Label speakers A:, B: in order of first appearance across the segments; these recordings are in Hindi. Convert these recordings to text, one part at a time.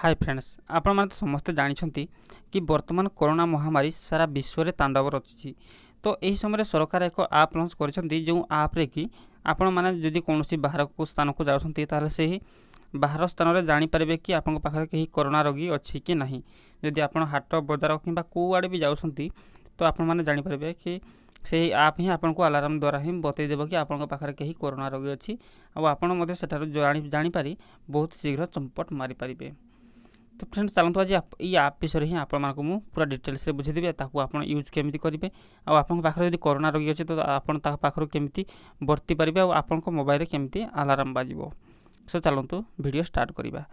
A: हाय फ्रेंड्स आपण माने तो समस्त जानी कि वर्तमान कोरोना महामारी सारा विश्व में तांडव रची तो यही समय सरकार एक आप लॉन्च कर जो आप रे कि आपण माने जदि कौन बाहर को स्थान को जाउछंती ताले से ही बाहर स्थान में जानीपारे कि आपन पाखे कहीं कोरोना रोगी अच्छी कि नहीं जदि आप हाट बजार कि कौ आड़े भी जाउछंती तो आपण माने जानीपारे कि से आप ही आपको अलार्म द्वारा ही बतईदेव कि आपन पाखे कहीं कोरोना रोगी अच्छी आपड़ से जानीपारी बहुत शीघ्र चंपट मारी पारे। तो फ्रेंड्स चलते आज ये आप विषय ही आप पूरा डिटेल्स बुझेदेवी आप यूज केमी करेंगे आपन पाखे यदि कोरोना रोगी अच्छे तो आपड़ पाखर केमी बर्ती पारे आपन मोबाइल केमी अलार्म बाजिबो। सो चलतु वीडियो स्टार्ट करवा।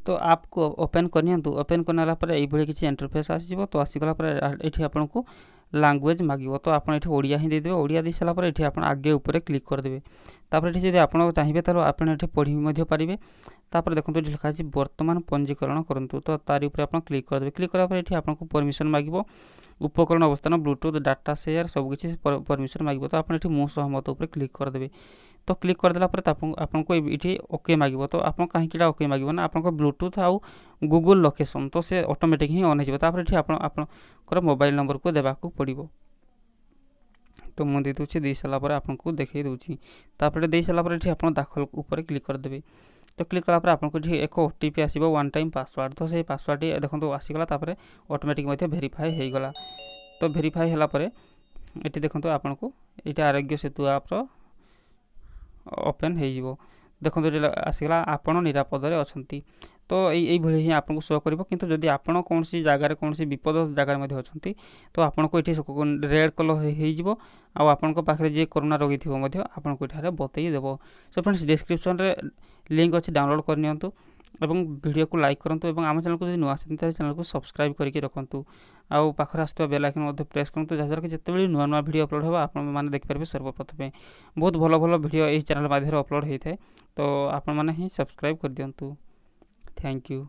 A: तो आप को ओपन करनी ओपन करने ये किसी इंटरफेस आसीज तो आसीगला ये आपन को लैंग्वेज मांगो तो आप ओडिया ही देदेवे ओडिया दे सारापर ये आप आगे ऊपर क्लिक करदे तापर ये आप चाहिए तो आपड़ पढ़ी पारे। तापर देखो ये लिखा है वर्तमान पंजीकरण करूँ तो तारी ऊपर आप क्लिक करदे क्लिक करापर ये आपको परमिशन मांगो उपकरण अवस्थान ब्लूटूथ डाटा शेयर सबकि परमिशन मांगो तो आप मो सहमत उपर क्लिक करदे। तो क्लिक करदेला आपको ये ओके मांगो तो आप कहीं ओके मांगो ना आप ब्लूटूथ आउ गूगल लोकेशन तो से ऑटोमेटिक ही ऑन हो आपंकर मोबाइल नंबर को देवाक पड़ो। तो मुझे दे दे सारापर आपको देखे दूसरी तापर दे सारापर ये आप दाखल उपर क्लिक करदे। तो क्लिक कलापर आपको ये एक ओटीपी आसो वन टाइम पासवर्ड तो से पासवर्ड देखो आसीगला तापर ऑटोमेटिक भेरीफाई हो गला। तो भेरीफाई होगापर ये देखो आपको ये आरोग्य सेतु आप ओपन हो देखो ये आसीगला आपण निरापद अच्छी तो यही ही आपको शो कर किंतु जदि आपड़ कौन सी जगार कौन सी विपद जगार अच्छा तो आपको ये रेड कलर हो आपण पाखे जी कोरोना रोगी थी आपको ये बतईदेव। सो फ्रेंड्स डिस्क्रिप्शन रे लिंक अच्छी डाउनलोड करनी एवं वीडियो को लाइक करूँ और आम चैनल को जो नुआ चैनल को सब्सक्राइब करके रखुँ आउ पाखर आसुवा बेल आइकन प्रेस करूँ जहाँद्वारा कि जिते नुआ नुआ वीडियो अपलोड हो आपने देखिपारे सर्वप्रथमे बहुत भल भल वीडियो यही चैनल माध्यम अपलोड होता है तो आपण मैंने ही सब्सक्राइब कर दिंतु। Thank you.